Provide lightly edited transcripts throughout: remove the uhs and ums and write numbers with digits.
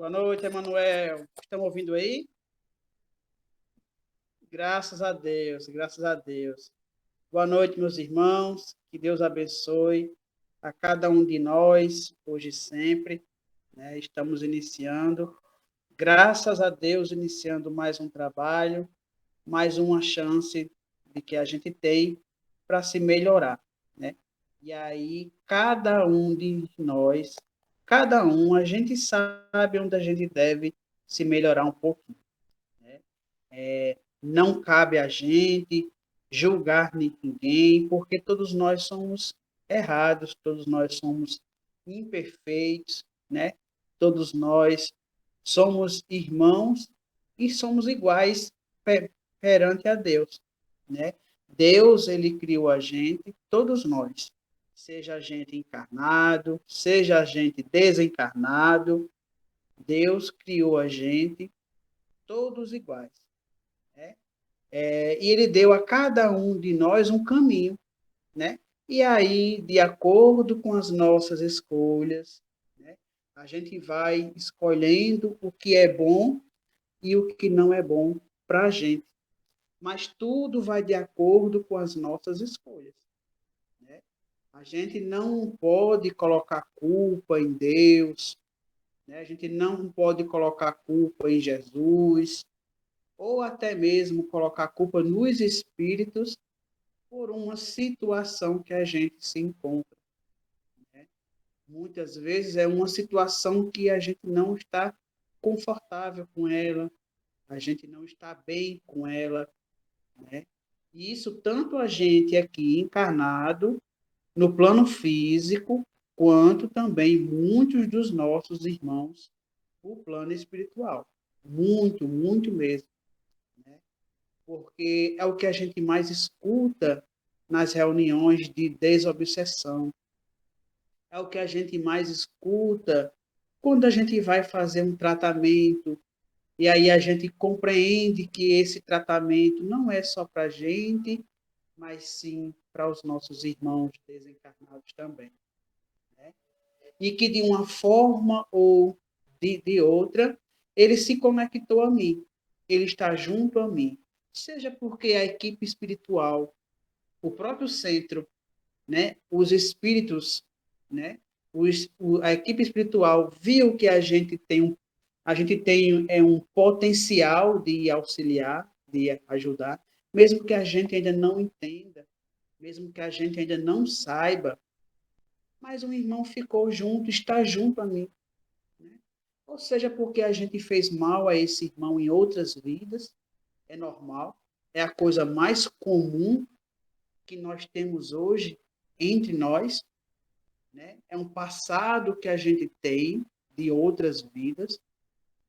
Boa noite, Emanuel. Estão ouvindo aí? Graças a Deus, graças a Deus. Boa noite, meus irmãos. Que Deus abençoe a cada um de nós, hoje e sempre. Estamos iniciando, graças a Deus, iniciando mais um trabalho, mais uma chance de que a gente tem para se melhorar, né? E aí, cada um de nós, a gente sabe onde a gente deve se melhorar um pouquinho, né? Não cabe a gente julgar ninguém, porque todos nós somos errados, todos nós somos imperfeitos, né? Todos nós somos irmãos e somos iguais perante a Deus, né? Deus, ele criou a gente, todos nós, seja a gente encarnado, seja a gente desencarnado, Deus criou a gente todos iguais, né? E ele deu a cada um de nós um caminho, né? E aí, de acordo com as nossas escolhas, né, a gente vai escolhendo o que é bom e o que não é bom para a gente. Mas tudo vai de acordo com as nossas escolhas, né? A gente não pode colocar culpa em Deus, né? A gente não pode colocar culpa em Jesus, ou até mesmo colocar culpa nos espíritos por uma situação que a gente se encontra, né? Muitas vezes é uma situação que a gente não está confortável com ela, a gente não está bem com ela, né? E isso tanto a gente aqui encarnado, no plano físico, quanto também muitos dos nossos irmãos no plano espiritual. Muito, muito mesmo, né? Porque é o que a gente mais escuta nas reuniões de desobsessão, é o que a gente mais escuta quando a gente vai fazer um tratamento, e aí a gente compreende que esse tratamento não é só para a gente, mas sim para os nossos irmãos desencarnados também, né? E que de uma forma ou de outra, ele se conectou a mim, ele está junto a mim, seja porque a equipe espiritual, o próprio centro, né, os espíritos, né, a equipe espiritual viu que a gente tem um potencial de auxiliar, de ajudar, mesmo que a gente ainda não entenda, mesmo que a gente ainda não saiba, mas um irmão ficou junto, está junto a mim, né? Ou seja, porque a gente fez mal a esse irmão em outras vidas, é normal, é a coisa mais comum que nós temos hoje entre nós, né? É um passado que a gente tem de outras vidas.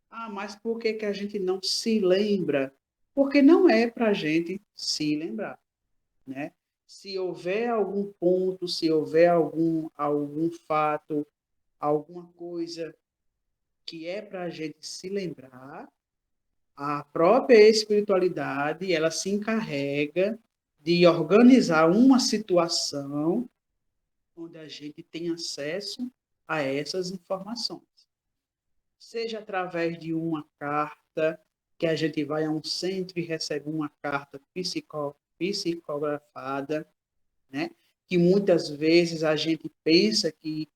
Ah, mas por que que a gente não se lembra? Porque não é para a gente se lembrar, né? Se houver algum ponto, se houver algum fato, alguma coisa que é para a gente se lembrar, a própria espiritualidade, ela se encarrega de organizar uma situação onde a gente tem acesso a essas informações. Seja através de uma carta, que a gente vai a um centro e recebe uma carta psicografada, né? Que muitas vezes a gente pensa que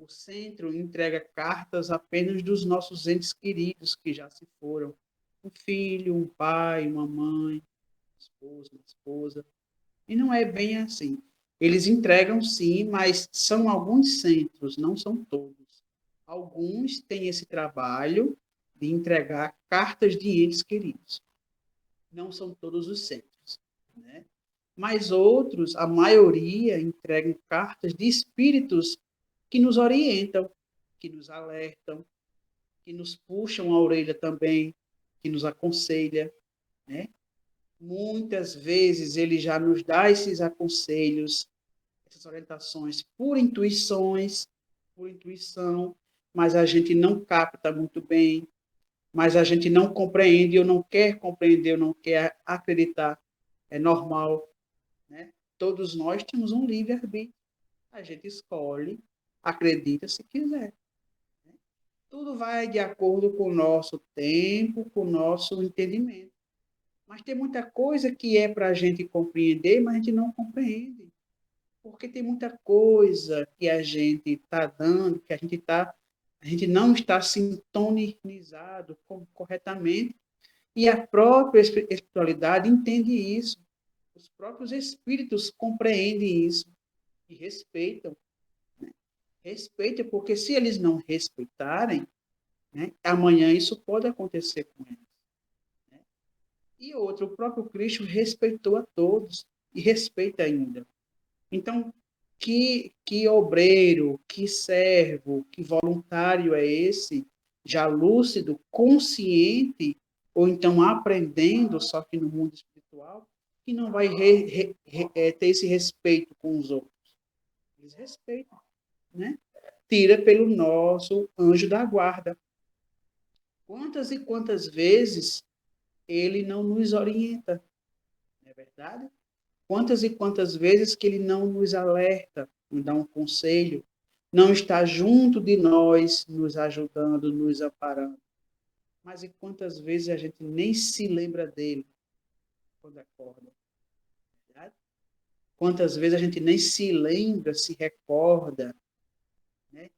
o centro entrega cartas apenas dos nossos entes queridos que já se foram. Um filho, um pai, uma mãe, uma esposa. E não é bem assim. Eles entregam sim, mas são alguns centros, não são todos. Alguns têm esse trabalho de entregar cartas de entes queridos. Não são todos os centros, né? Mas outros, a maioria, entregam cartas de espíritos que nos orientam, que nos alertam, que nos puxam a orelha também, que nos aconselha, né? Muitas vezes ele já nos dá esses aconselhos, essas orientações por intuição, mas a gente não capta muito bem, mas a gente não compreende, ou não quer compreender, ou não quer acreditar. É normal, né? Todos nós temos um livre-arbítrio. A gente escolhe, acredita se quiser, né? Tudo vai de acordo com o nosso tempo, com o nosso entendimento. Mas tem muita coisa que é para a gente compreender, mas a gente não compreende. Porque tem muita coisa que a gente está dando, que a gente não está sintonizado corretamente, e a própria espiritualidade entende isso. Os próprios espíritos compreendem isso e respeitam. Né? Respeitam, porque se eles não respeitarem, né, amanhã isso pode acontecer com eles. Né? E outro, o próprio Cristo respeitou a todos e respeita ainda. Então, que obreiro, que servo, que voluntário é esse, já lúcido, consciente, ou então aprendendo, só que no mundo espiritual, que não vai ter esse respeito com os outros? Eles respeitam, né? Tira pelo nosso anjo da guarda. Quantas e quantas vezes ele não nos orienta, não é verdade? Quantas e quantas vezes que ele não nos alerta, nos dá um conselho, não está junto de nós, nos ajudando, nos amparando. Mas e quantas vezes a gente nem se lembra dele quando acorda? Verdade? Quantas vezes a gente nem se lembra, se recorda, né?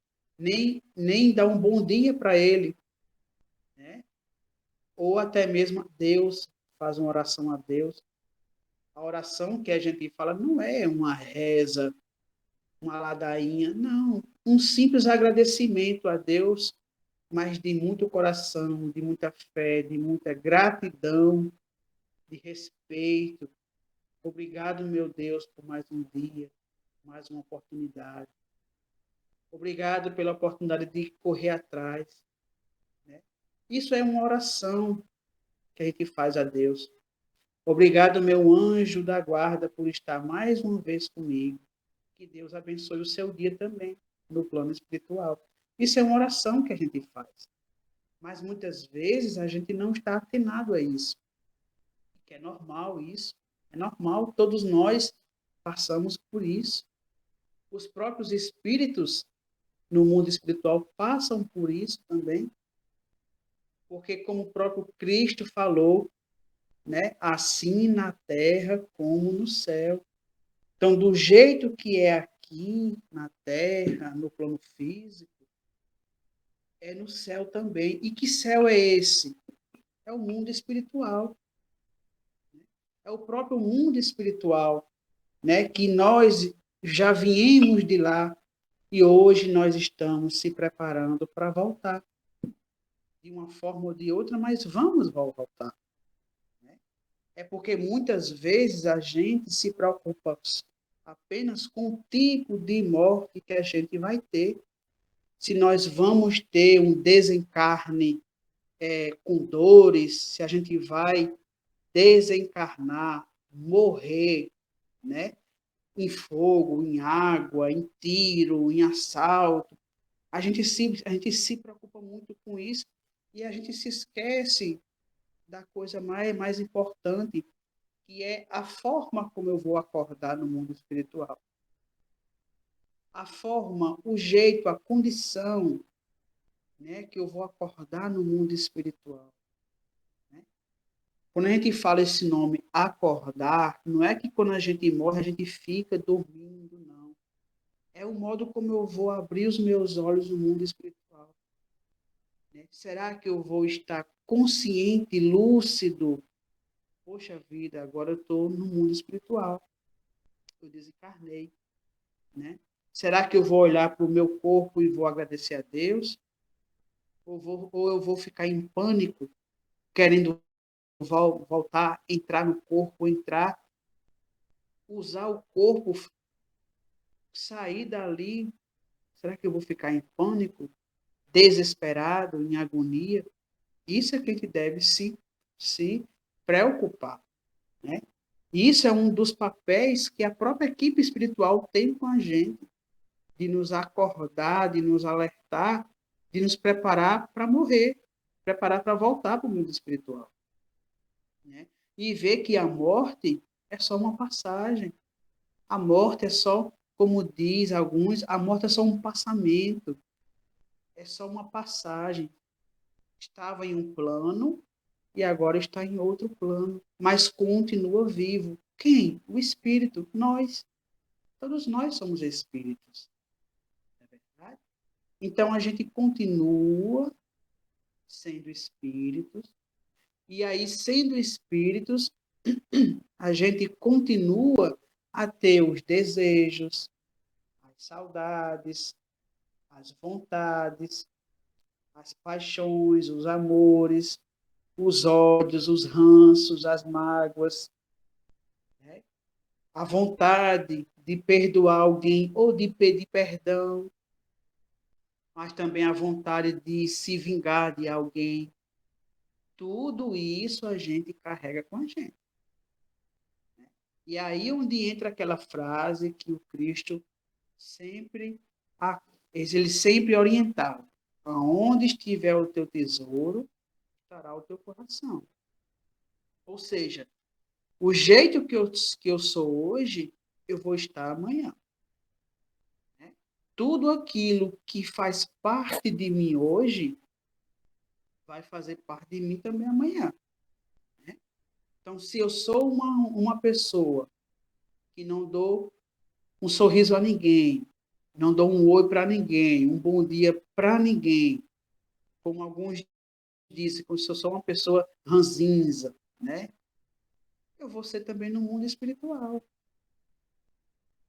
Nem dá um bom dia para ele, né? Ou até mesmo Deus, faz uma oração a Deus. A oração que a gente fala não é uma reza, uma ladainha, não. Um simples agradecimento a Deus, mas de muito coração, de muita fé, de muita gratidão, de respeito. Obrigado, meu Deus, por mais um dia, mais uma oportunidade. Obrigado pela oportunidade de correr atrás. Né? Isso é uma oração que a gente faz a Deus. Obrigado, meu anjo da guarda, por estar mais uma vez comigo. Que Deus abençoe o seu dia também, no plano espiritual. Isso é uma oração que a gente faz. Mas muitas vezes a gente não está atenado a isso. Que é normal isso. É normal, todos nós passamos por isso. Os próprios espíritos no mundo espiritual passam por isso também. Porque como o próprio Cristo falou, né, assim na terra como no céu. Então, do jeito que é aqui na terra, no plano físico, é no céu também. E que céu é esse? É o mundo espiritual. É o próprio mundo espiritual, né? Que nós já viemos de lá e hoje nós estamos se preparando para voltar. De uma forma ou de outra, mas vamos voltar. Né? É porque muitas vezes a gente se preocupa apenas com o tipo de morte que a gente vai ter. Se nós vamos ter um desencarne com dores, se a gente vai desencarnar, morrer, né? Em fogo, em água, em tiro, em assalto. A gente se preocupa muito com isso e a gente se esquece da coisa mais importante, que é a forma como eu vou acordar no mundo espiritual. A forma, o jeito, a condição, né, que eu vou acordar no mundo espiritual. Né? Quando a gente fala esse nome, acordar, não é que quando a gente morre a gente fica dormindo, não. É o modo como eu vou abrir os meus olhos no mundo espiritual. Né? Será que eu vou estar consciente, lúcido? Poxa vida, agora eu estou no mundo espiritual. Eu desencarnei. Né? Será que eu vou olhar para o meu corpo e vou agradecer a Deus? Ou eu vou ficar em pânico, querendo voltar, entrar no corpo, usar o corpo, sair dali? Será que eu vou ficar em pânico, desesperado, em agonia? Isso é que a gente deve se preocupar, né? Isso é um dos papéis que a própria equipe espiritual tem com a gente, de nos acordar, de nos alertar, de nos preparar para morrer, preparar para voltar para o mundo espiritual. Né? E ver que a morte é só uma passagem. A morte é só, como diz alguns, a morte é só um passamento. é só uma passagem. Estava em um plano e agora está em outro plano, mas continua vivo. Quem? O Espírito, nós. Todos nós somos espíritos, não é verdade? Então a gente continua sendo espíritos, e aí, sendo espíritos, a gente continua a ter os desejos, as saudades, as vontades, as paixões, os amores, os ódios, os ranços, as mágoas, né? A vontade de perdoar alguém ou de pedir perdão, mas também a vontade de se vingar de alguém. Tudo isso a gente carrega com a gente. E aí onde entra aquela frase que o Cristo sempre, ele sempre orientava: aonde estiver o teu tesouro, estará o teu coração. Ou seja, o jeito que eu sou hoje, eu vou estar amanhã. Né? Tudo aquilo que faz parte de mim hoje, vai fazer parte de mim também amanhã. Né? Então, se eu sou uma pessoa que não dou um sorriso a ninguém, não dou um oi para ninguém, um bom dia para ninguém, como alguns dizem, como se eu sou uma pessoa ranzinza, né? Eu vou ser também no mundo espiritual.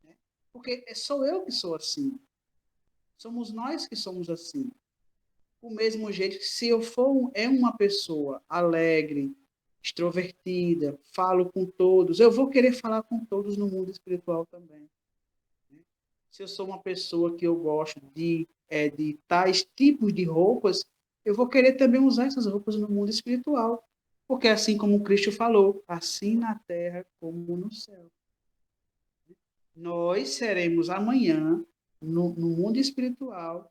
Né? Porque sou eu que sou assim. Somos nós que somos assim. Do mesmo jeito que se eu for uma pessoa alegre, extrovertida, falo com todos, eu vou querer falar com todos no mundo espiritual também. Né? Se eu sou uma pessoa que eu gosto de tais tipos de roupas, eu vou querer também usar essas roupas no mundo espiritual. Porque assim como o Cristo falou, assim na terra como no céu. Nós seremos amanhã, no mundo espiritual,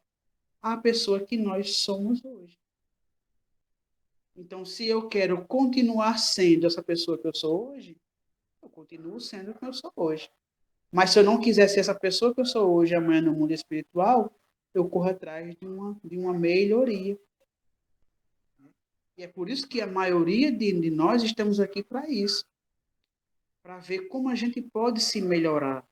a pessoa que nós somos hoje. Então, se eu quero continuar sendo essa pessoa que eu sou hoje, eu continuo sendo o que eu sou hoje. Mas se eu não quiser ser essa pessoa que eu sou hoje, amanhã no mundo espiritual, eu corro atrás de uma melhoria. E é por isso que a maioria de nós estamos aqui para isso, para ver como a gente pode se melhorar.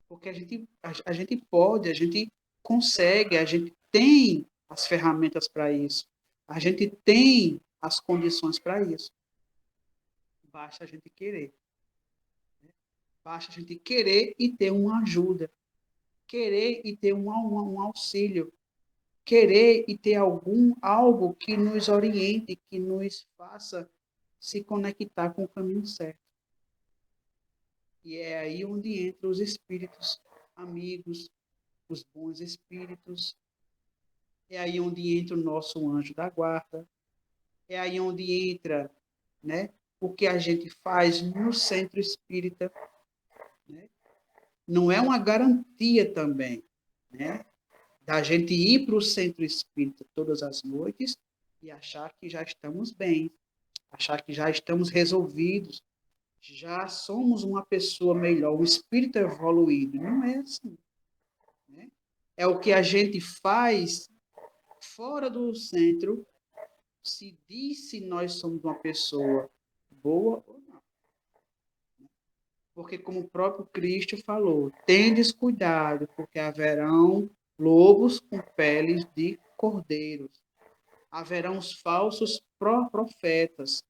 Porque a gente pode, a gente consegue, a gente tem as ferramentas para isso. A gente tem as condições para isso. Basta a gente querer. Basta a gente querer e ter uma ajuda. Querer e ter um auxílio. Querer e ter algo que nos oriente, que nos faça se conectar com o caminho certo. E é aí onde entram os espíritos amigos, os bons espíritos. É aí onde entra o nosso anjo da guarda. É aí onde entra, né, o que a gente faz no centro espírita. Né? Não é uma garantia também, né, da gente ir para o centro espírita todas as noites e achar que já estamos bem, achar que já estamos resolvidos, já somos uma pessoa melhor, um espírito evoluído. Não é assim. Né? É o que a gente faz fora do centro, se diz se nós somos uma pessoa boa ou não. Porque, como o próprio Cristo falou, tendes cuidado, porque haverão lobos com peles de cordeiros. Haverão os falsos profetas,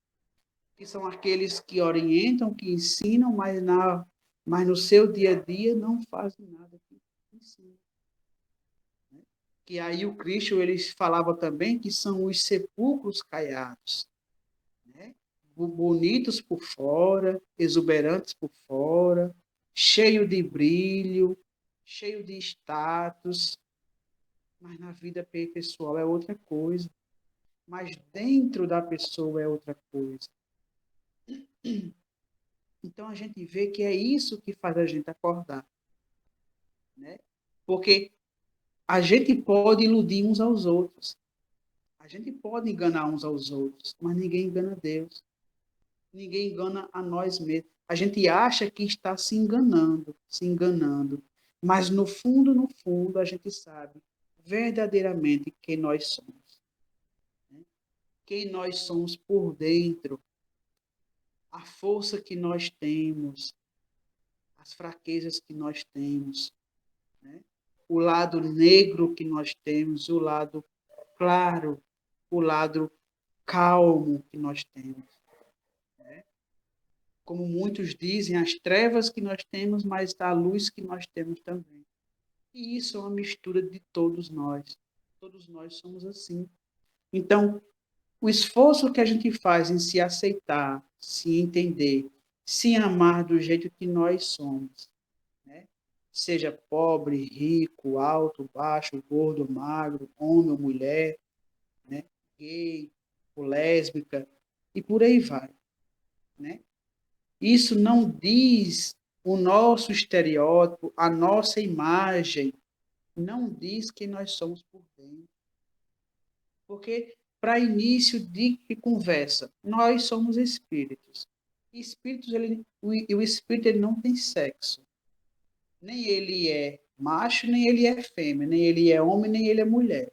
que são aqueles que orientam, que ensinam, mas no seu dia a dia não fazem nada que ensinam. Que aí o Cristo ele falava também que são os sepulcros caiados, né? Bonitos por fora, exuberantes por fora, cheio de brilho, cheio de status, mas na vida pessoal é outra coisa, mas dentro da pessoa é outra coisa. Então a gente vê que é isso que faz a gente acordar, né? Porque a gente pode iludir uns aos outros, a gente pode enganar uns aos outros, mas ninguém engana Deus. Ninguém engana a nós mesmos. A gente acha que está se enganando, mas no fundo, a gente sabe, verdadeiramente quem nós somos, né? Quem nós somos por dentro, a força que nós temos, as fraquezas que nós temos, né? O lado negro que nós temos, o lado claro, o lado calmo que nós temos, né? Como muitos dizem, as trevas que nós temos, mas a luz que nós temos também. E isso é uma mistura de todos nós. Todos nós somos assim. Então, o esforço que a gente faz em se aceitar, se entender, se amar do jeito que nós somos, né? Seja pobre, rico, alto, baixo, gordo, magro, homem ou mulher, né? Gay, ou lésbica, e por aí vai, né? Isso não diz o nosso estereótipo, a nossa imagem, não diz quem nós somos por dentro. Porque, para início de conversa, nós somos espíritos. Espíritos, o espírito ele não tem sexo. Nem ele é macho, nem ele é fêmea, nem ele é homem, nem ele é mulher.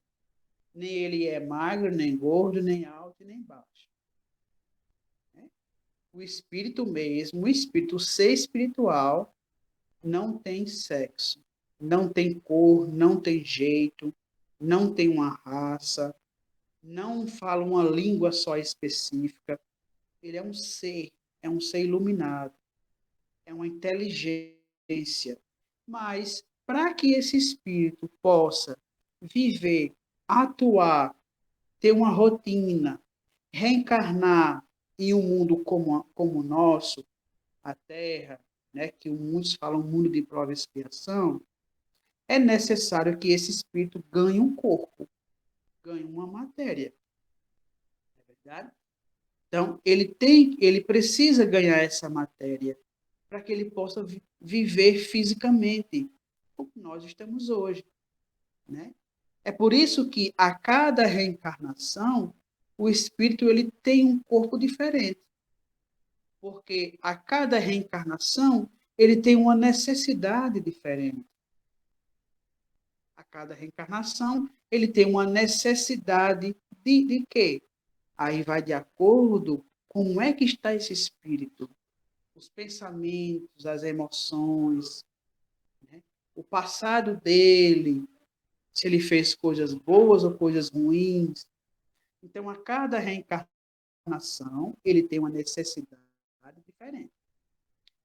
Nem ele é magro, nem gordo, nem alto, nem baixo. Né? O espírito mesmo, o espírito, o ser espiritual, não tem sexo. Não tem cor, não tem jeito, não tem uma raça, não fala uma língua só específica. Ele é um ser iluminado, é uma inteligência. Mas, para que esse espírito possa viver, atuar, ter uma rotina, reencarnar em um mundo como o nosso, a Terra, né, que muitos falam mundo de prova e expiação, é necessário que esse espírito ganhe um corpo, ganhe uma matéria. Não é verdade? Então, ele precisa ganhar essa matéria para que ele possa viver fisicamente, como nós estamos hoje, né? É por isso que a cada reencarnação, o espírito ele tem um corpo diferente, porque a cada reencarnação ele tem uma necessidade diferente. A cada reencarnação ele tem uma necessidade de quê? Aí vai de acordo com como é que está esse espírito, os pensamentos, as emoções, né? O passado dele, se ele fez coisas boas ou coisas ruins. Então, a cada reencarnação, ele tem uma necessidade diferente.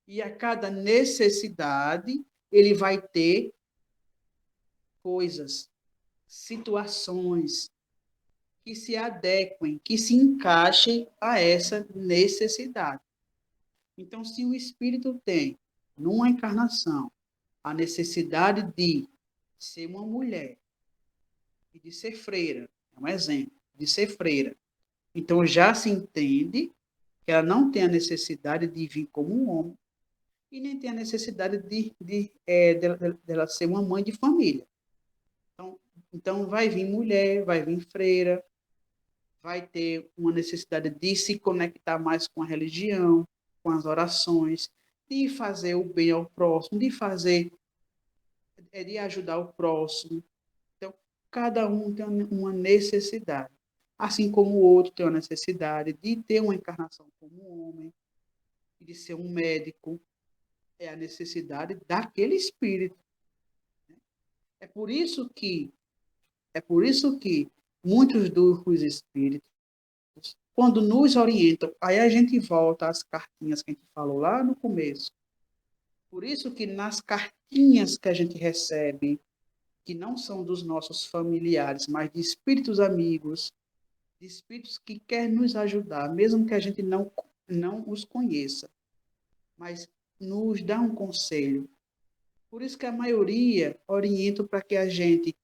E a cada necessidade, ele vai ter coisas, situações que se adequem, que se encaixem a essa necessidade. Então, se o espírito tem, numa encarnação, a necessidade de ser uma mulher e de ser freira, é um exemplo, de ser freira. Então, já se entende que ela não tem a necessidade de vir como um homem e nem tem a necessidade dela ser uma mãe de família. Então, vai vir mulher, vai vir freira, vai ter uma necessidade de se conectar mais com a religião, com as orações, de fazer o bem ao próximo, de ajudar o próximo. Então, cada um tem uma necessidade. Assim como o outro tem uma necessidade de ter uma encarnação como homem, de ser um médico, é a necessidade daquele espírito. É por isso que, é por isso que muitos dos espíritos, quando nos orientam, aí a gente volta às cartinhas que a gente falou lá no começo. Por isso que nas cartinhas que a gente recebe, que não são dos nossos familiares, mas de espíritos amigos, de espíritos que querem nos ajudar, mesmo que a gente não os conheça, mas nos dá um conselho. Por isso que a maioria orienta para que a gente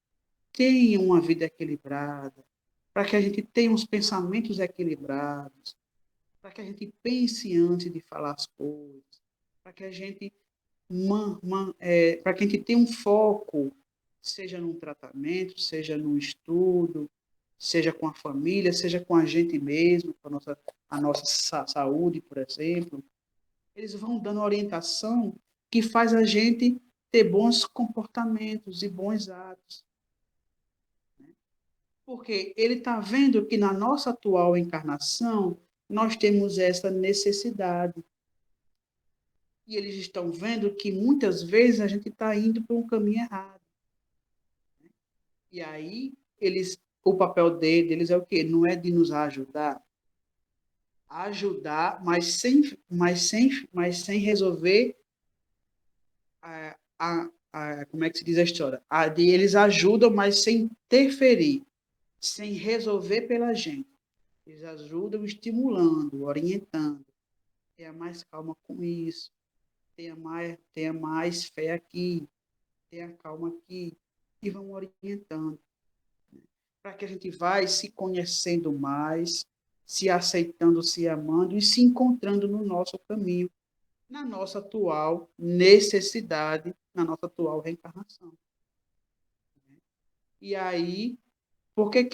tenha uma vida equilibrada, para que a gente tenha uns pensamentos equilibrados, para que a gente pense antes de falar as coisas, para que a gente para que a gente tenha um foco, seja num tratamento, seja num estudo, seja com a família, seja com a gente mesmo, com a nossa saúde, por exemplo. Eles vão dando orientação que faz a gente ter bons comportamentos e bons atos. Porque ele está vendo que na nossa atual encarnação nós temos essa necessidade. E eles estão vendo que muitas vezes a gente está indo para um caminho errado. E aí, o papel deles é o quê? Não é de nos ajudar, mas sem resolver como é que se diz a história? Eles ajudam, mas sem interferir, sem resolver pela gente. Eles ajudam estimulando, orientando. Tenha mais calma com isso, tenha mais fé aqui, tenha calma aqui, e vão orientando. Para que a gente vai se conhecendo mais, se aceitando, se amando e se encontrando no nosso caminho, na nossa atual necessidade, na nossa atual reencarnação. E aí, por que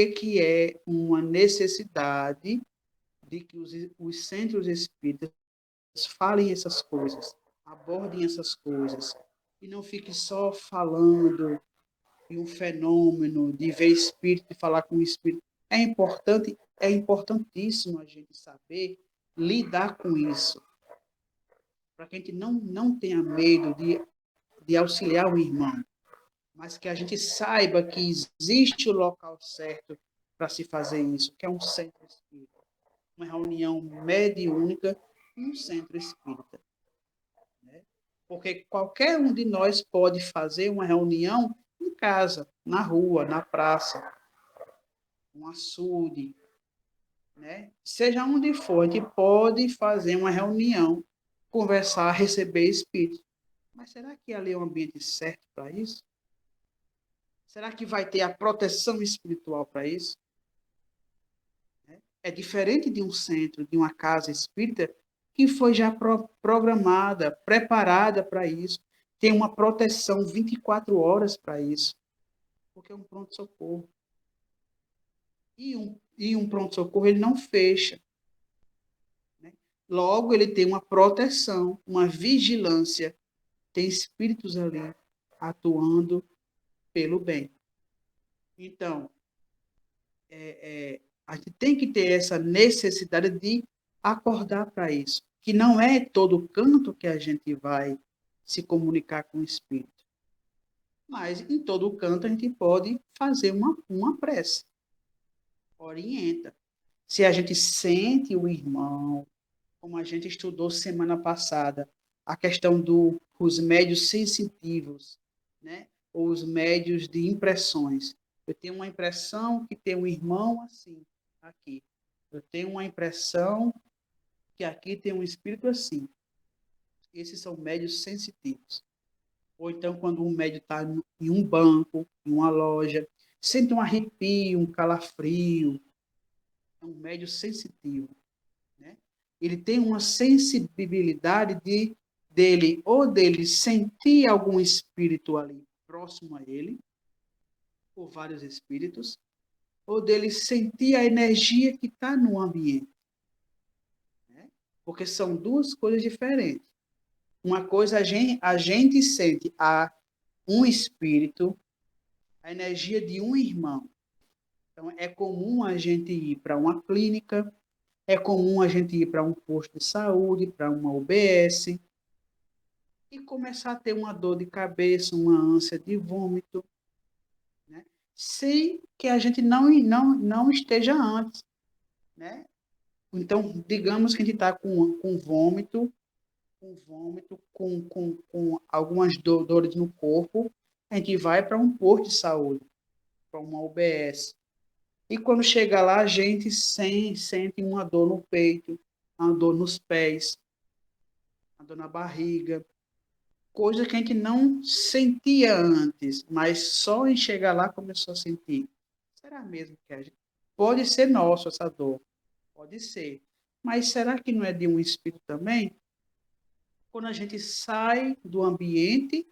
que é uma necessidade de que os centros espíritas falem essas coisas, abordem essas coisas, e não fique só falando de um fenômeno, de ver espírito, de falar com o espírito. É importantíssimo a gente saber lidar com isso, para que a gente não tenha medo de auxiliar o irmão, mas que a gente saiba que existe o local certo para se fazer isso, que é um centro espírita, uma reunião mediúnica em um centro espírita. Né? Porque qualquer um de nós pode fazer uma reunião em casa, na rua, na praça, um açude, né? Seja onde for, a gente pode fazer uma reunião, conversar, receber espírito. Mas será que ali é o ambiente certo para isso? Será que vai ter a proteção espiritual para isso? É diferente de um centro, de uma casa espírita, que foi já programada, preparada para isso. Tem uma proteção 24 horas para isso, porque é um pronto-socorro. E um pronto-socorro ele não fecha. Né? Logo, ele tem uma proteção, uma vigilância. Tem espíritos ali atuando pelo bem. Então, a gente tem que ter essa necessidade de acordar para isso, que não é todo canto que a gente vai se comunicar com o espírito, mas em todo canto a gente pode fazer uma prece, orienta. Se a gente sente o irmão, como a gente estudou semana passada, a questão dos médios sensitivos, né? Ou os médios de impressões. Eu tenho uma impressão que tem um irmão assim, aqui. Eu tenho uma impressão que aqui tem um espírito assim. Esses são médios sensitivos. Ou então, quando um médio está em um banco, em uma loja, sente um arrepio, um calafrio, é um médio sensitivo. Né? Ele tem uma sensibilidade dele sentir algum espírito ali próximo a ele, ou vários espíritos, ou dele sentir a energia que está no ambiente. Né? Porque são duas coisas diferentes. Uma coisa a gente sente um espírito, a energia de um irmão. Então, é comum a gente ir para uma clínica, é comum a gente ir para um posto de saúde, para uma UBS, e começar a ter uma dor de cabeça, uma ânsia de vômito, né? Sem que a gente não esteja antes. Né? Então, digamos que a gente está com vômito, com algumas dores no corpo, a gente vai para um posto de saúde, para uma UBS. E quando chega lá, a gente sente uma dor no peito, uma dor nos pés, uma dor na barriga, coisa que a gente não sentia antes, mas só em chegar lá começou a sentir. Será mesmo que a gente... Pode ser nosso essa dor, pode ser. Mas será que não é de um espírito também? Quando a gente sai do ambiente,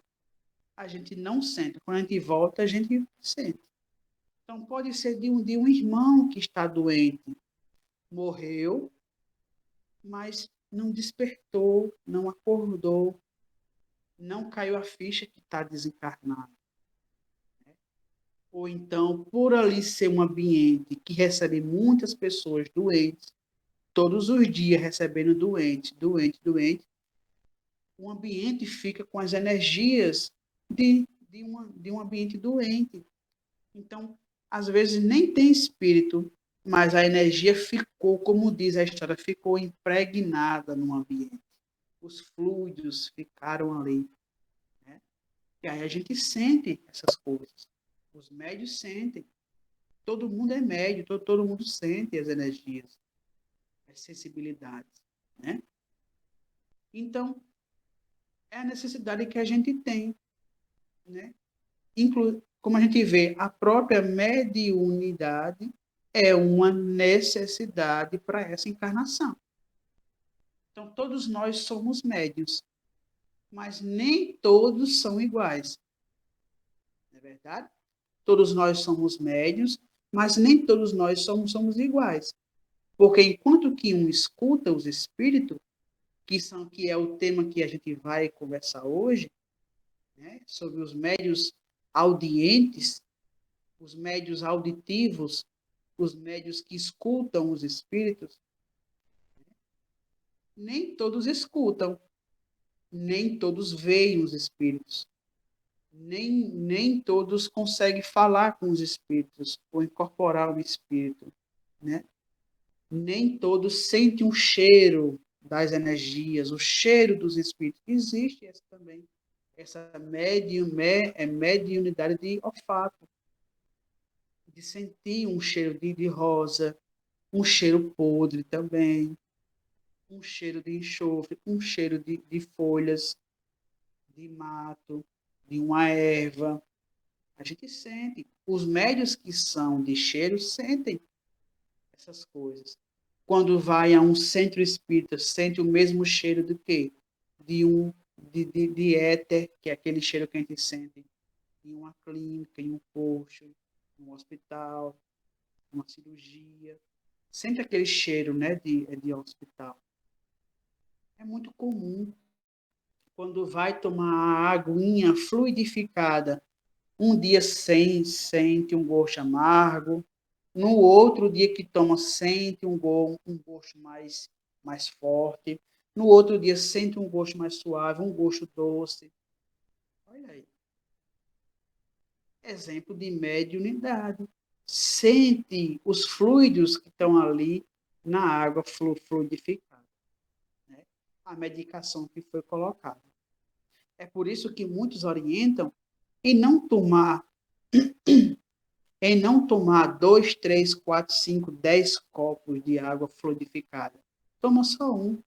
a gente não sente. Quando a gente volta, a gente sente. Então, pode ser de um irmão que está doente, morreu, mas não despertou, não acordou, não caiu a ficha que está desencarnado. ou então, por ali ser um ambiente que recebe muitas pessoas doentes, todos os dias recebendo doente, doente, doente, o ambiente fica com as energias de um ambiente doente. Então, às vezes nem tem espírito, mas a energia ficou, como diz a história, ficou impregnada no ambiente. Os fluidos ficaram ali. Né? E aí a gente sente essas coisas. Os médios sentem. Todo mundo é médio, todo mundo sente as energias, as sensibilidades. Né? Então, é a necessidade que a gente tem. Né? Como a gente vê, a própria mediunidade é uma necessidade para essa encarnação. Então, todos nós somos médios, mas nem todos são iguais. Não é verdade? Todos nós somos médios, mas nem todos nós somos iguais. Porque enquanto que um escuta os espíritos, que é o tema que a gente vai conversar hoje, né, sobre os médios audientes, os médios auditivos, os médios que escutam os espíritos, nem todos escutam, nem todos veem os espíritos, nem todos conseguem falar com os espíritos ou incorporar o espírito, né? Nem todos sentem o cheiro das energias, o cheiro dos espíritos. Existe essa também, essa mediunidade de olfato, de sentir um cheiro de rosa, um cheiro podre também, um cheiro de enxofre, um cheiro de folhas, de mato, de uma erva. A gente sente. Os médios que são de cheiro sentem essas coisas. Quando vai a um centro espírita, sente o mesmo cheiro do quê? De éter, que é aquele cheiro que a gente sente em uma clínica, em um posto, em um hospital, uma cirurgia. Sente aquele cheiro, né, de hospital. É muito comum. Quando vai tomar a aguinha fluidificada, um dia sente um gosto amargo, no outro dia que toma sente um gosto mais forte, no outro dia sente um gosto mais suave, um gosto doce. Olha aí. Exemplo de mediunidade. Sente os fluidos que estão ali na água fluidificada. Né? A medicação que foi colocada. É por isso que muitos orientam em não tomar em não tomar 2, 3, 4, 5, 10 copos de água fluidificada. Toma só um.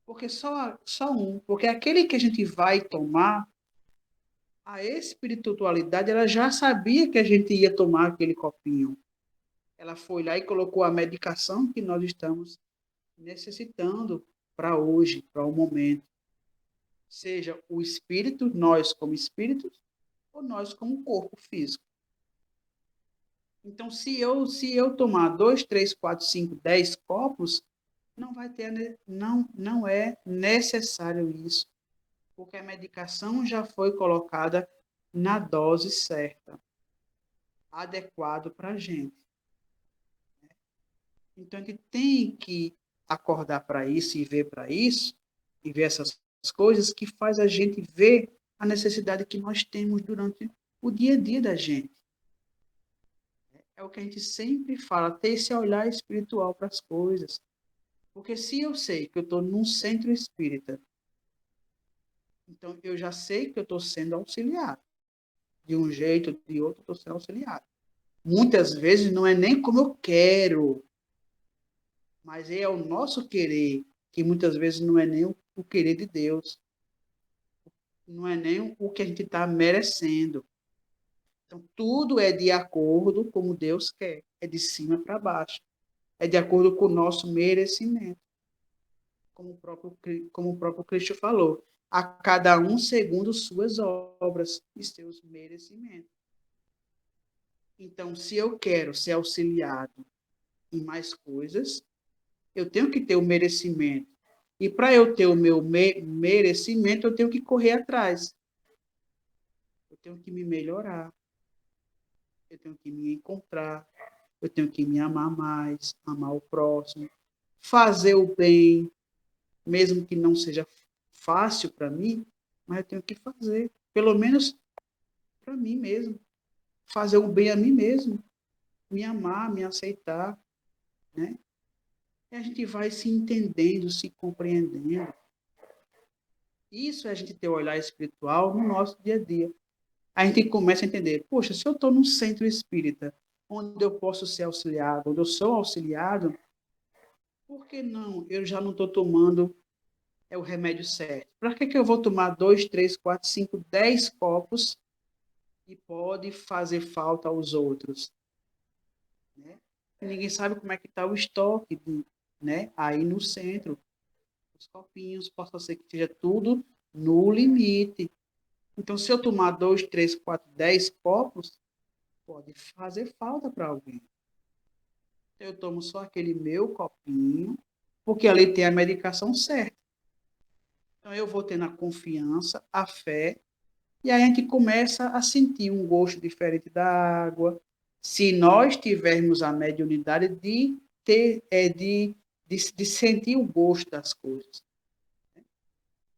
Porque só um. Porque aquele que a gente vai tomar, a espiritualidade, ela já sabia que a gente ia tomar aquele copinho. Ela foi lá e colocou a medicação que nós estamos necessitando para hoje, para o momento. Seja o espírito, nós como espíritos, ou nós como corpo físico. Então, se eu tomar 2, 3, 4, 5, 10 copos, não é necessário isso, porque a medicação já foi colocada na dose certa, adequado para a gente. Então, a gente tem que acordar para isso e ver para isso, e ver essas coisas que faz a gente ver a necessidade que nós temos durante o dia a dia da gente. É o que a gente sempre fala, ter esse olhar espiritual para as coisas. Porque se eu sei que eu estou num centro espírita, então eu já sei que eu estou sendo auxiliado. De um jeito ou de outro, eu estou sendo auxiliado. Muitas vezes não é nem como eu quero, mas é o nosso querer, que muitas vezes não é nem o querer de Deus. Não é nem o que a gente está merecendo. Então, tudo é de acordo com como Deus quer. É de cima para baixo. É de acordo com o nosso merecimento. Como o próprio Cristo falou. A cada um segundo suas obras e seus merecimentos. Então, se eu quero ser auxiliado em mais coisas, eu tenho que ter o merecimento. E para eu ter o meu merecimento, eu tenho que correr atrás. Eu tenho que me melhorar. eu tenho que me encontrar, eu tenho que me amar mais, amar o próximo, fazer o bem, mesmo que não seja fácil para mim, mas eu tenho que fazer, pelo menos para mim mesmo, fazer o bem a mim mesmo, me amar, me aceitar, né? E a gente vai se entendendo, se compreendendo. Isso é a gente ter o olhar espiritual no nosso dia a dia. A gente começa a entender, poxa, se eu estou num centro espírita, onde eu posso ser auxiliado, onde eu sou auxiliado, por que não? Eu já não estou tomando o remédio certo. Para que eu vou tomar 2, 3, 4, 5, 10 copos e pode fazer falta aos outros? Né? Ninguém sabe como é que está o estoque, né? Aí no centro. Os copinhos, possa ser que esteja tudo no limite. Então, se eu tomar 2, 3, 4, 10 copos, pode fazer falta para alguém. Eu tomo só aquele meu copinho, porque ali tem a medicação certa. Então, eu vou tendo a confiança, a fé, e aí a gente começa a sentir um gosto diferente da água. Se nós tivermos a mediunidade de ter, de sentir o gosto das coisas.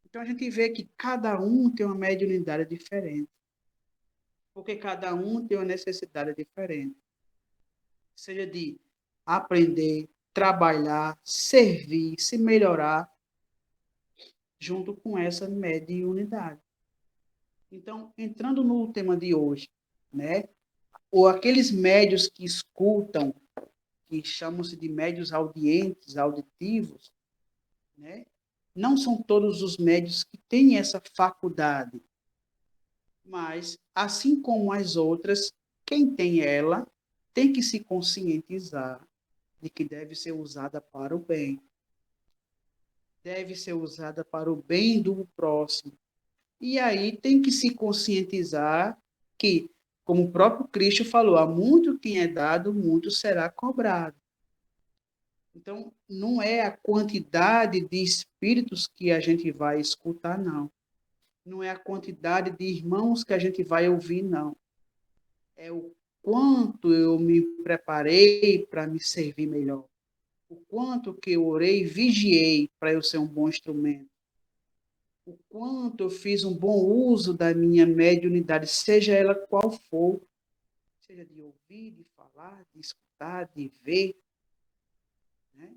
Então, a gente vê que cada um tem uma mediunidade diferente, porque cada um tem uma necessidade diferente. Seja de aprender, trabalhar, servir, se melhorar, junto com essa mediunidade. Então, entrando no tema de hoje, né? Ou aqueles médios que escutam, que chamam-se de médios audientes, auditivos, né? Não são todos os médios que têm essa faculdade, mas, assim como as outras, quem tem ela tem que se conscientizar de que deve ser usada para o bem. Deve ser usada para o bem do próximo. E aí tem que se conscientizar que, como o próprio Cristo falou, há muito quem é dado, muito será cobrado. Então, não é a quantidade de espíritos que a gente vai escutar, não. Não é a quantidade de irmãos que a gente vai ouvir, não. É o quanto eu me preparei para me servir melhor. O quanto que eu orei e vigiei para eu ser um bom instrumento. O quanto eu fiz um bom uso da minha mediunidade, seja ela qual for, seja de ouvir, de falar, de escutar, de ver, né?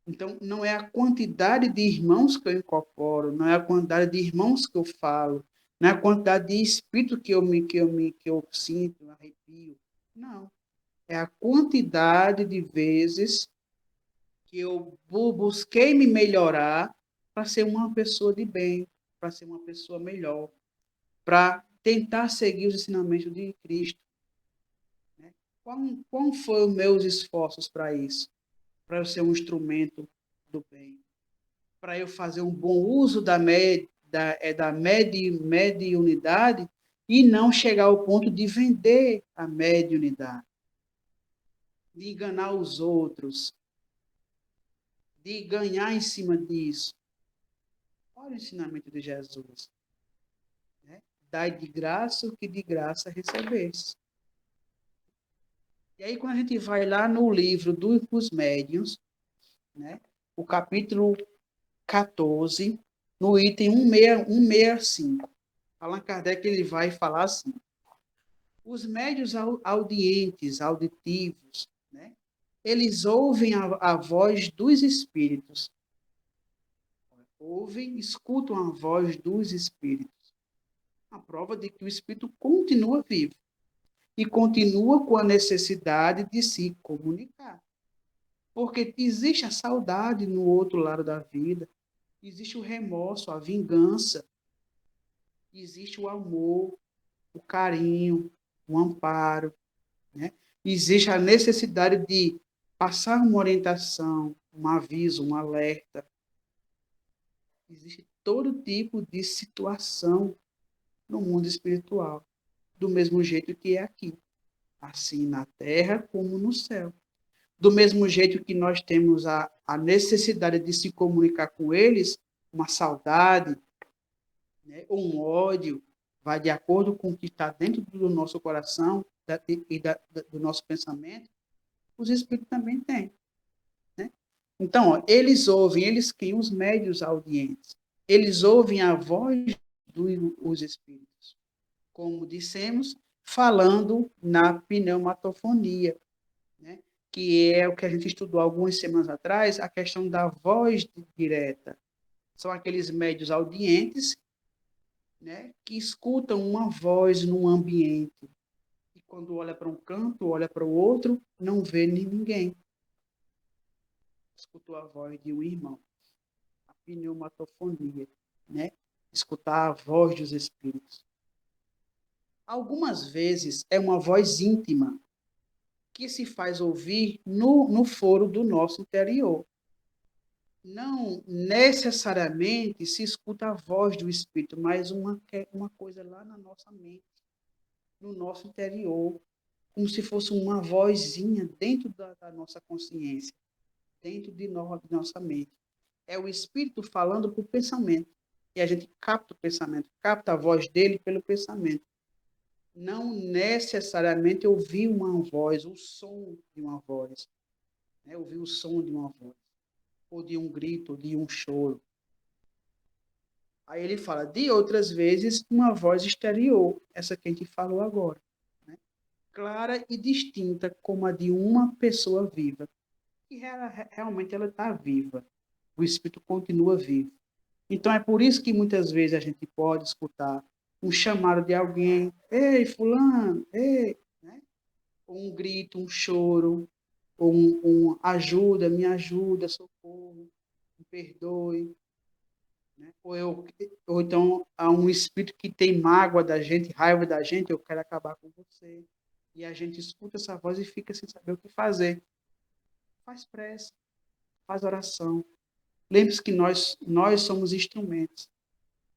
Então, não é a quantidade de irmãos que eu incorporo, não é a quantidade de irmãos que eu falo, não é a quantidade de espírito que eu sinto, arrepio. Não. É a quantidade de vezes que eu busquei me melhorar para ser uma pessoa de bem, para ser uma pessoa melhor, para tentar seguir os ensinamentos de Cristo. Né? Qual foram os meus esforços para isso? Para eu ser um instrumento do bem, para eu fazer um bom uso da mediunidade e não chegar ao ponto de vender a mediunidade, de enganar os outros, de ganhar em cima disso. Olha o ensinamento de Jesus. Né? Dai de graça o que de graça recebeste. E aí, quando a gente vai lá no livro dos médiuns, né? O capítulo 14, no item 165, Allan Kardec ele vai falar assim: os médiuns audientes, auditivos, né? Eles ouvem a voz dos espíritos. Ouvem, escutam a voz dos espíritos. A prova de que o espírito continua vivo e continua com a necessidade de se comunicar. Porque existe a saudade no outro lado da vida, existe o remorso, a vingança, existe o amor, o carinho, o amparo, né? Existe a necessidade de passar uma orientação, um aviso, um alerta. Existe todo tipo de situação no mundo espiritual, do mesmo jeito que é aqui, assim na terra como no céu. Do mesmo jeito que nós temos a necessidade de se comunicar com eles, uma saudade, né, ou um ódio, vai de acordo com o que está dentro do nosso coração, do nosso pensamento, os espíritos também têm. Né? Então, ó, eles ouvem, eles quem? Os médios audientes. Eles ouvem a voz dos espíritos. Como dissemos, falando na pneumatofonia, né? Que é o que a gente estudou algumas semanas atrás, a questão da voz direta. São aqueles médios audientes, né, que escutam uma voz num ambiente. E quando olha para um canto, olha para o outro, não vê ninguém. Escutou a voz de um irmão. A pneumatofonia, né? Escutar a voz dos espíritos. Algumas vezes é uma voz íntima que se faz ouvir no foro do nosso interior. Não necessariamente se escuta a voz do espírito, mas uma coisa lá na nossa mente, no nosso interior, como se fosse uma vozinha dentro da nossa consciência, dentro de nossa mente. É o espírito falando por pensamento. E a gente capta o pensamento, capta a voz dele pelo pensamento. Não necessariamente ouvir uma voz, o som de uma voz. Né? Ouvir o som de uma voz. Ou de um grito, ou de um choro. Aí ele fala, de outras vezes, uma voz exterior, essa que a gente falou agora. Né? Clara e distinta como a de uma pessoa viva. E realmente ela está viva. O espírito continua vivo. Então é por isso que muitas vezes a gente pode escutar um chamado de alguém, ei, fulano, ei, né? Ou um grito, um choro, ou ajuda, me ajuda, socorro, me perdoe. Né? Ou então há um espírito que tem mágoa da gente, raiva da gente, eu quero acabar com você. E a gente escuta essa voz e fica sem saber o que fazer. Faz prece, faz oração. Lembre-se que nós somos instrumentos.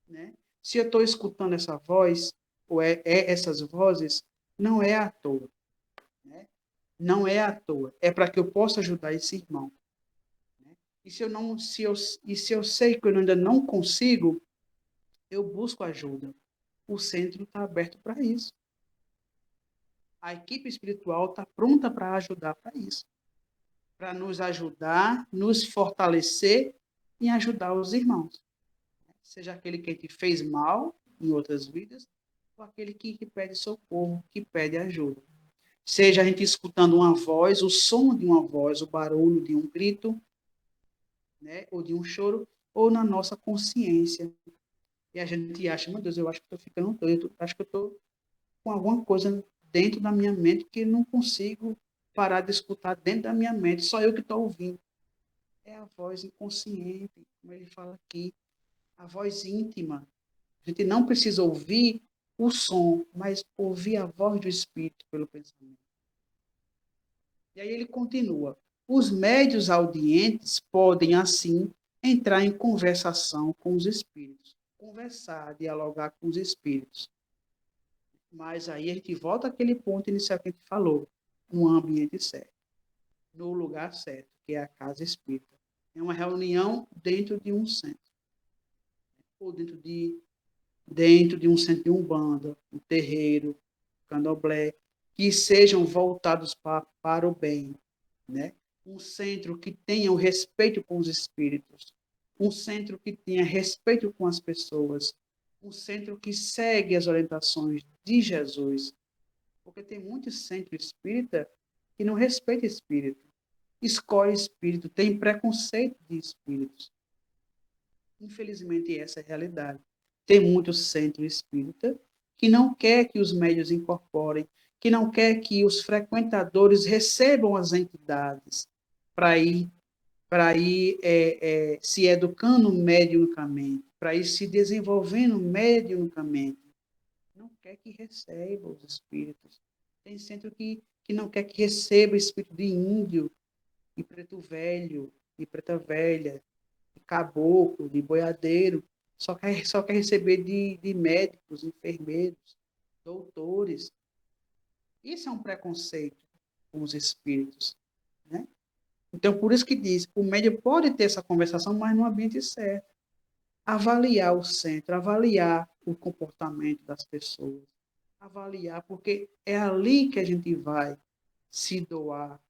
Né? Se eu estou escutando essa voz, ou essas vozes, não é à toa. Né? Não é à toa. É para que eu possa ajudar esse irmão. Né? E se eu sei que eu ainda não consigo, eu busco ajuda. O centro está aberto para isso. A equipe espiritual está pronta para ajudar para isso. Para nos ajudar, nos fortalecer e ajudar os irmãos. Seja aquele que te fez mal em outras vidas, ou aquele que pede socorro, que pede ajuda. Seja a gente escutando uma voz, o som de uma voz, o barulho de um grito, né, ou de um choro, ou na nossa consciência. E a gente acha, meu Deus, eu acho que estou ficando doido, acho que eu estou com alguma coisa dentro da minha mente que não consigo parar de escutar dentro da minha mente, só eu que estou ouvindo. É a voz inconsciente, como ele fala aqui, a voz íntima. A gente não precisa ouvir o som, mas ouvir a voz do Espírito pelo pensamento. E aí ele continua. Os médios audientes podem, assim, entrar em conversação com os espíritos. Conversar, dialogar com os espíritos. Mas aí a gente volta àquele ponto inicial que a gente falou. No ambiente certo. No lugar certo, que é a casa espírita. É uma reunião dentro de um centro. Ou dentro de um centro de umbanda, um terreiro, candomblé, que sejam voltados para o bem, né? Um centro que tenha o respeito com os espíritos, um centro que tenha respeito com as pessoas, um centro que segue as orientações de Jesus, porque tem muitos centros espírita que não respeita espírito, escolhe espírito, tem preconceito de espíritos. Infelizmente, essa é a realidade. Tem muito centro espírita que não quer que os médios incorporem, que não quer que os frequentadores recebam as entidades para ir se educando mediunicamente, para ir se desenvolvendo mediunicamente. Não quer que receba os espíritos. Tem centro que não quer que receba espírito de índio, e preto velho, e preta velha, de caboclo, de boiadeiro, só quer receber de médicos, enfermeiros, doutores. Isso é um preconceito com os espíritos. Né? Então, por isso que diz, o médium pode ter essa conversação, mas no ambiente certo. Avaliar o centro, avaliar o comportamento das pessoas, avaliar, porque é ali que a gente vai se doar,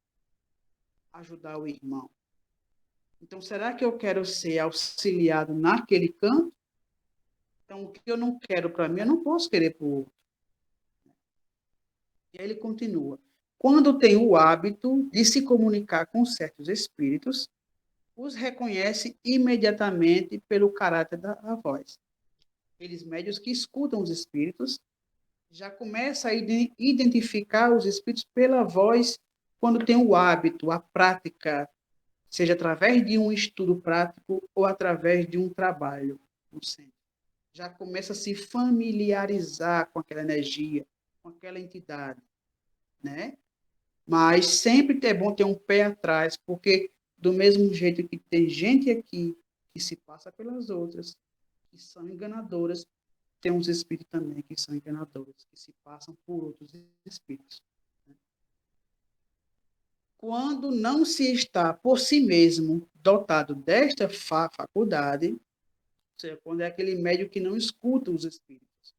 ajudar o irmão. Então, será que eu quero ser auxiliado naquele canto? Então, o que eu não quero para mim, eu não posso querer para o outro. E aí ele continua. Quando tem o hábito de se comunicar com certos espíritos, os reconhece imediatamente pelo caráter da voz. Aqueles médios que escutam os espíritos já começam a identificar os espíritos pela voz quando tem o hábito, a prática, seja através de um estudo prático ou através de um trabalho no centro. Já começa a se familiarizar com aquela energia, com aquela entidade, né? Mas sempre é bom ter um pé atrás, porque do mesmo jeito que tem gente aqui que se passa pelas outras, que são enganadoras, tem uns espíritos também que são enganadores, que se passam por outros espíritos. Quando não se está por si mesmo dotado desta faculdade, ou seja, quando é aquele médium que não escuta os espíritos,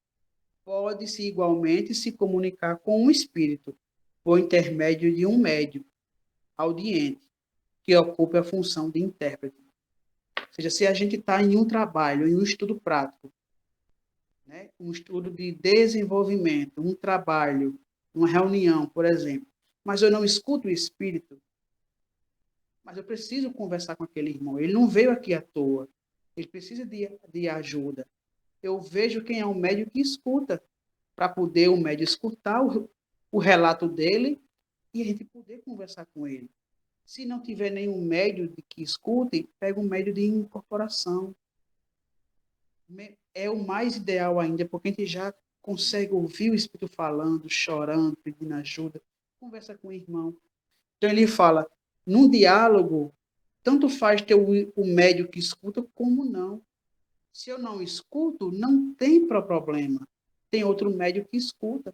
pode-se igualmente se comunicar com um espírito por intermédio de um médium audiente, que ocupe a função de intérprete. Ou seja, se a gente está em um trabalho, em um estudo prático, né, um estudo de desenvolvimento, um trabalho, uma reunião, por exemplo, mas eu não escuto o espírito, mas eu preciso conversar com aquele irmão. Ele não veio aqui à toa. Ele precisa de ajuda. Eu vejo quem é o médium que escuta, para poder o médium escutar o relato dele e a gente poder conversar com ele. Se não tiver nenhum médium que escute, pega um médium de incorporação. É o mais ideal ainda, porque a gente já consegue ouvir o espírito falando, chorando, pedindo ajuda. Conversa com o irmão. Então ele fala, num diálogo, tanto faz ter o médium que escuta como não. Se eu não escuto, não tem problema. Tem outro médium que escuta.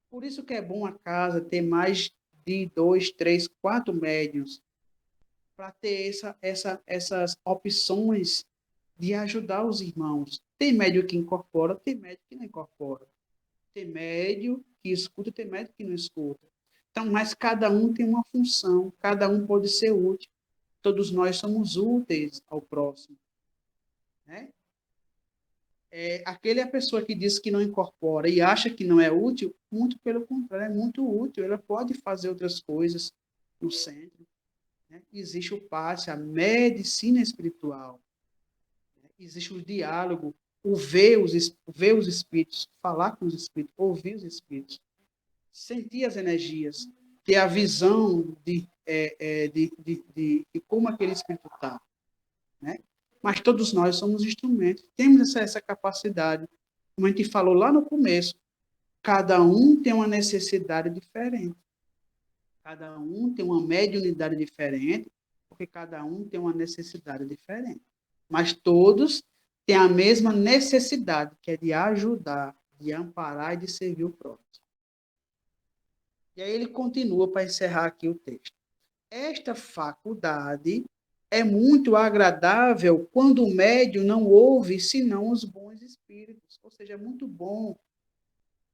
Por isso que é bom a casa ter mais de 2, 3, 4 médiuns, para ter essas opções de ajudar os irmãos. Tem médium que incorpora, tem médium que não incorpora. Tem médium que escuta, tem médium que não escuta. Então, mas cada um tem uma função, cada um pode ser útil. Todos nós somos úteis ao próximo, né? Aquele é a pessoa que diz que não incorpora e acha que não é útil, muito pelo contrário, é muito útil. Ela pode fazer outras coisas no centro, né? Existe o passe, a medicina espiritual, né? Existe o diálogo, o ver os espíritos, falar com os espíritos, ouvir os espíritos, sentir as energias, ter a visão de como aquele espírito está, né? Mas todos nós somos instrumentos, temos essa capacidade. Como a gente falou lá no começo, cada um tem uma necessidade diferente. Cada um tem uma mediunidade diferente, porque cada um tem uma necessidade diferente. Mas todos têm a mesma necessidade, que é de ajudar, de amparar e de servir o próximo. E aí ele continua para encerrar aqui o texto. Esta faculdade é muito agradável quando o médium não ouve senão os bons espíritos. Ou seja, é muito bom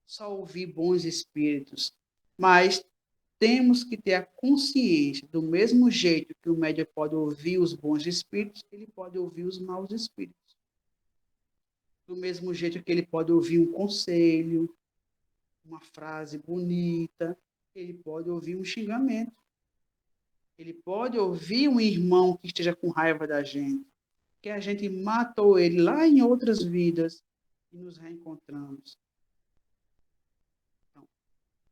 só ouvir bons espíritos, mas temos que ter a consciência, do mesmo jeito que o médium pode ouvir os bons espíritos, ele pode ouvir os maus espíritos. Do mesmo jeito que ele pode ouvir um conselho, uma frase bonita, ele pode ouvir um xingamento. Ele pode ouvir um irmão que esteja com raiva da gente, que a gente matou ele lá em outras vidas e nos reencontramos. Então,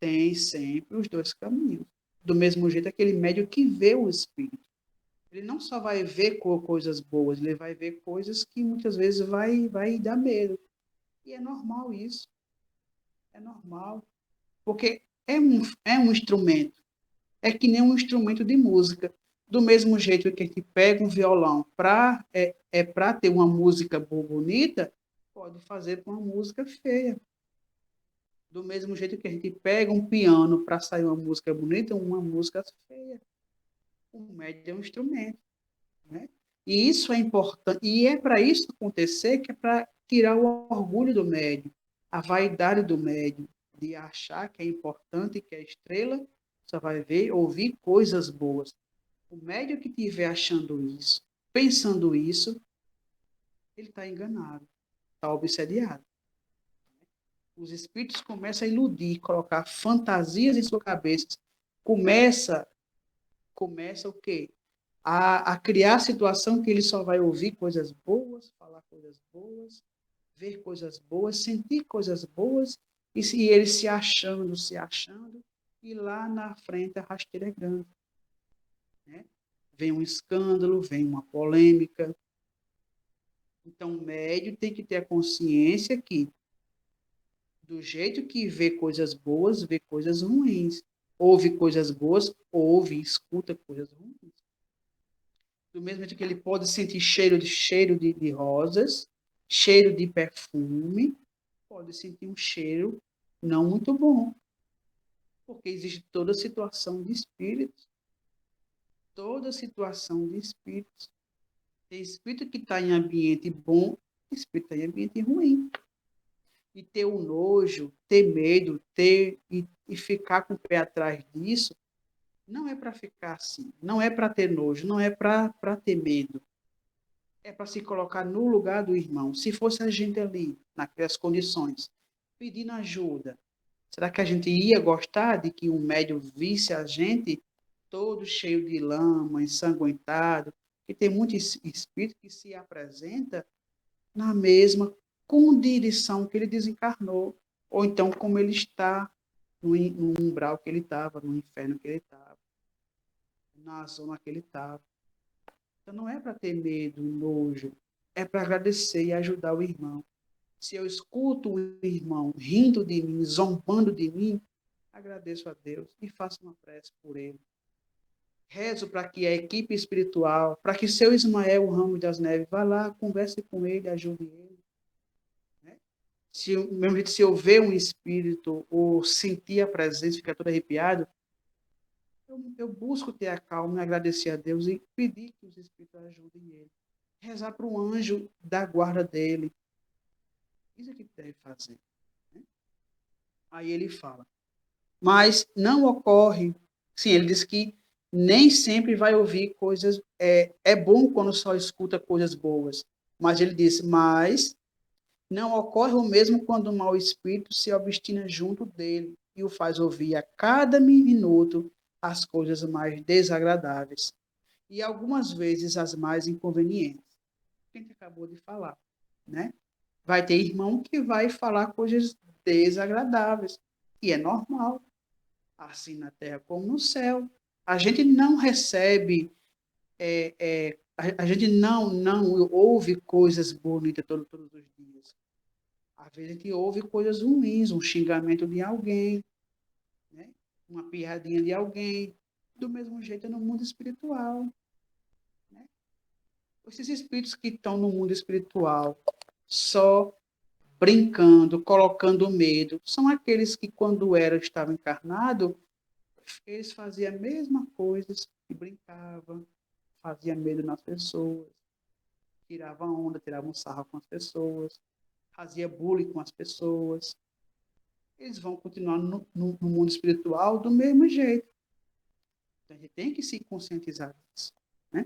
tem sempre os dois caminhos. Do mesmo jeito, aquele médium que vê o espírito. Ele não só vai ver coisas boas, ele vai ver coisas que muitas vezes vai dar medo. E é normal isso. É normal. Porque é um instrumento. É que nem um instrumento de música. Do mesmo jeito que a gente pega um violão para ter uma música bonita, pode fazer com uma música feia. Do mesmo jeito que a gente pega um piano para sair uma música bonita, uma música feia. O médio é um instrumento, né? E isso é importante. E é para isso acontecer que é para tirar o orgulho do médium, a vaidade do médium. de achar que é importante, que é estrela, só vai ver, ouvir coisas boas. O médium que estiver achando isso, pensando isso, ele está enganado, está obsediado. Os espíritos começam a iludir, colocar fantasias em sua cabeça. Começa o quê? A criar a situação que ele só vai ouvir coisas boas, falar coisas boas, ver coisas boas, sentir coisas boas, e ele se achando, e lá na frente a rasteira é grande. Né? Vem um escândalo, vem uma polêmica. Então, o médio tem que ter a consciência que, do jeito que vê coisas boas, vê coisas ruins. Ouve coisas boas, ouve e escuta coisas ruins. Do mesmo jeito que ele pode sentir cheiro de rosas, cheiro de perfume, pode sentir um cheiro não muito bom. Porque existe toda situação de espíritos. Toda situação de espíritos. Tem espírito que está em ambiente bom, espírito está em ambiente ruim. E ter o nojo, ter medo, e ficar com o pé atrás disso, não é para ficar assim. Não é para ter nojo, não é para ter medo. É para se colocar no lugar do irmão. Se fosse a gente ali, naquelas condições, pedindo ajuda, será que a gente ia gostar de que um médium visse a gente todo cheio de lama, ensanguentado? E tem muito espírito que se apresenta na mesma condição que ele desencarnou, ou então como ele está no umbral que ele estava, no inferno que ele estava, na zona que ele estava. Então não é para ter medo, nojo, é para agradecer e ajudar o irmão. Se eu escuto o irmão rindo de mim, zombando de mim, agradeço a Deus e faço uma prece por ele. Rezo para que a equipe espiritual, para que seu Ismael Ramos das Neves vá lá, converse com ele, ajude ele. Né? Se eu ver um espírito ou sentir a presença, ficar todo arrepiado, eu busco ter a calma, agradecer a Deus e pedir que os espíritos ajudem ele. Rezar para o anjo da guarda dele. Isso é que deve fazer. Né? Aí ele fala. Mas não ocorre. Sim, ele diz que nem sempre vai ouvir coisas. É bom quando só escuta coisas boas. Mas ele disse, mas não ocorre o mesmo quando o mau espírito se obstina junto dele e o faz ouvir a cada minuto as coisas mais desagradáveis e algumas vezes as mais inconvenientes. Que a gente acabou de falar, né? Vai ter irmão que vai falar coisas desagradáveis, e é normal, assim na terra como no céu. A gente não recebe, a gente não ouve coisas bonitas todos os dias. Às vezes a gente ouve coisas ruins, um xingamento de alguém, né? Uma piadinha de alguém. Do mesmo jeito é no mundo espiritual. Né? Esses espíritos que estão no mundo espiritual só brincando, colocando medo, são aqueles que, quando estavam encarnados, eles faziam a mesma coisa, que brincavam, faziam medo nas pessoas, tiravam onda, tiravam sarro com as pessoas, fazia bullying com as pessoas. Eles vão continuar no mundo espiritual do mesmo jeito. Então, a gente tem que se conscientizar disso. Né?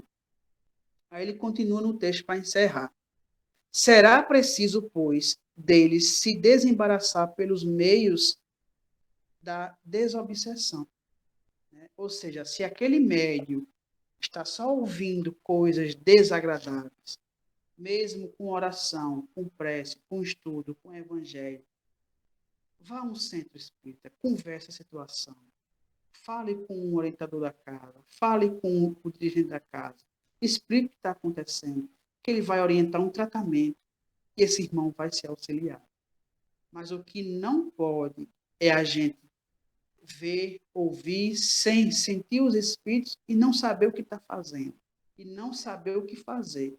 Aí ele continua no texto para encerrar. Será preciso, pois, deles se desembaraçar pelos meios da desobsessão. Né? Ou seja, se aquele médium está só ouvindo coisas desagradáveis, mesmo com oração, com prece, com estudo, com evangelho, vá a um centro espírita, converse a situação, fale com o orientador da casa, fale com o dirigente da casa, explique o que está acontecendo, que ele vai orientar um tratamento e esse irmão vai se auxiliar. Mas o que não pode é a gente ver, ouvir, sem sentir os espíritos e não saber o que está fazendo. E não saber o que fazer.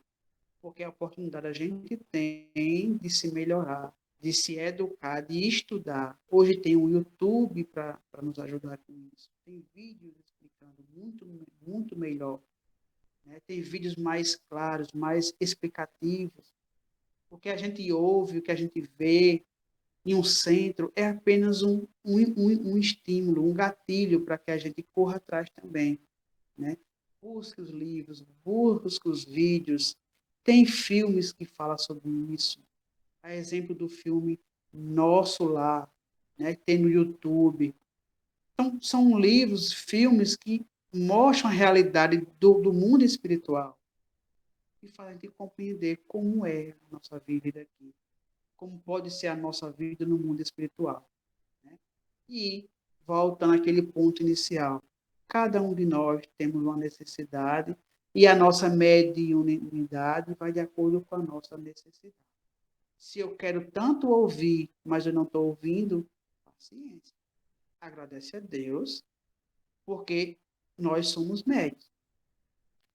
Porque a oportunidade a gente tem de se melhorar, de se educar, de estudar. Hoje tem o YouTube para nos ajudar com isso. Tem vídeos explicando muito melhor. Né? Tem vídeos mais claros, mais explicativos. O que a gente ouve, o que a gente vê, em um centro, é apenas um estímulo, um gatilho para que a gente corra atrás também, né? Busque os livros, busque os vídeos. Tem filmes que falam sobre isso. A exemplo do filme Nosso Lar, né? Tem no YouTube. Então, são livros, filmes que mostram a realidade do mundo espiritual e fazem a gente compreender como é a nossa vida aqui, como pode ser a nossa vida no mundo espiritual, né? E volta naquele ponto inicial. Cada um de nós temos uma necessidade e a nossa mediunidade vai de acordo com a nossa necessidade. Se eu quero tanto ouvir, mas eu não estou ouvindo, paciência. Agradece a Deus, porque nós somos médios.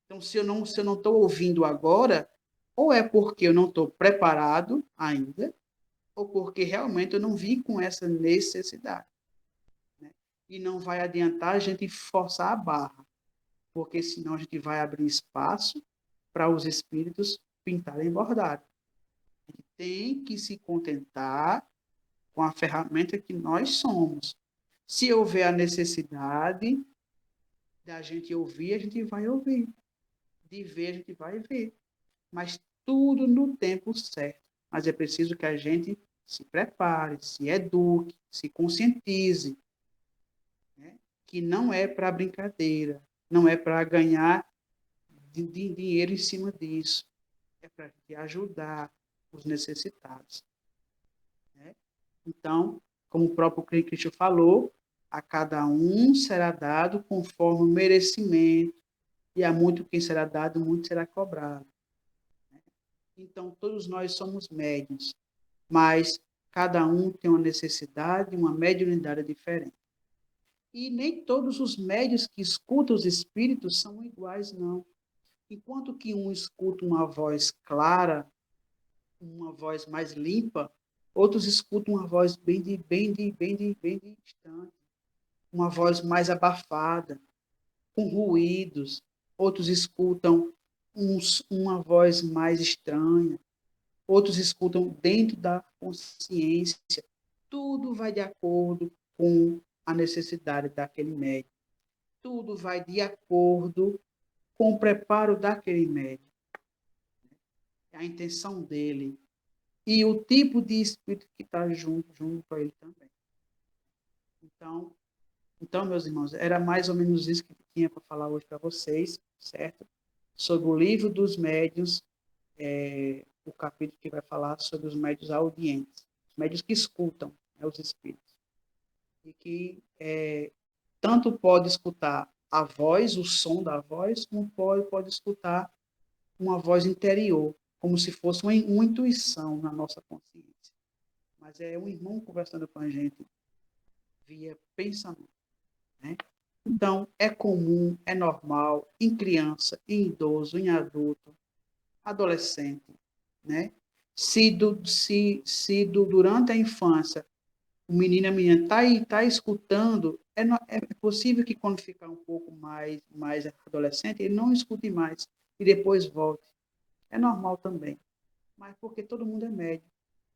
Então, se eu não estou ouvindo agora, ou é porque eu não estou preparado ainda, ou porque realmente eu não vim com essa necessidade, né? E não vai adiantar a gente forçar a barra, porque senão a gente vai abrir espaço para os espíritos pintarem bordado. A gente tem que se contentar com a ferramenta que nós somos. Se houver a necessidade da gente ouvir, a gente vai ouvir. De ver, a gente vai ver. Mas tudo no tempo certo. Mas é preciso que a gente se prepare, se eduque, se conscientize, né? Que não é para brincadeira, não é para ganhar dinheiro em cima disso. É para ajudar os necessitados, né? Então, como o próprio Cristo falou, a cada um será dado conforme o merecimento, e a muito quem será dado, muito será cobrado. Então, todos nós somos médiuns, mas cada um tem uma necessidade, uma mediunidade diferente. E nem todos os médiuns que escutam os espíritos são iguais, não. Enquanto que um escuta uma voz clara, uma voz mais limpa, outros escutam uma voz bem distante, uma voz mais abafada, com ruídos. Outros escutam uma voz mais estranha. Outros escutam dentro da consciência. Tudo vai de acordo com a necessidade daquele médium. Tudo vai de acordo com o preparo daquele médium, a intenção dele e o tipo de espírito que está junto a ele também. Então, meus irmãos, era mais ou menos isso que eu tinha para falar hoje para vocês, certo? Sobre o livro dos médiuns, o capítulo que vai falar sobre os médiuns audientes, os médiuns que escutam, né, os espíritos. E que tanto pode escutar a voz, o som da voz, como pode escutar uma voz interior, como se fosse uma intuição na nossa consciência. Mas é um irmão conversando com a gente via pensamento, né? Então, é comum, é normal, em criança, em idoso, em adulto, adolescente, né? Durante a infância o menino e a menina tá escutando, é possível que quando ficar um pouco mais adolescente, ele não escute mais e depois volte. É normal também, mas porque todo mundo é médio,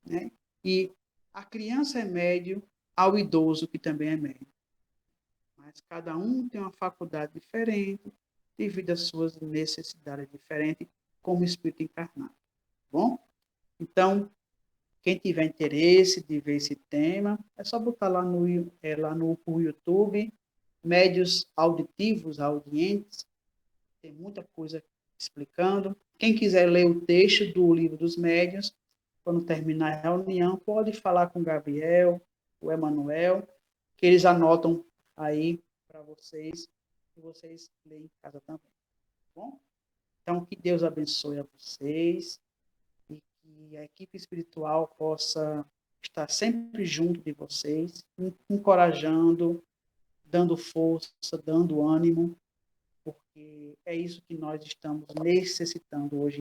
né? E a criança é médio ao idoso, que também é médio. Mas cada um tem uma faculdade diferente, devido às suas necessidades diferentes, como espírito encarnado. Bom? Então, quem tiver interesse de ver esse tema, é só botar lá no YouTube, médios auditivos, audientes, tem muita coisa explicando. Quem quiser ler o texto do livro dos médiuns, quando terminar a reunião, pode falar com o Gabriel, o Emanuel, que eles anotam aí para vocês, e vocês leem em casa também. Tá bom? Então, que Deus abençoe a vocês e que a equipe espiritual possa estar sempre junto de vocês, encorajando, dando força, dando ânimo, porque é isso que nós estamos necessitando hoje.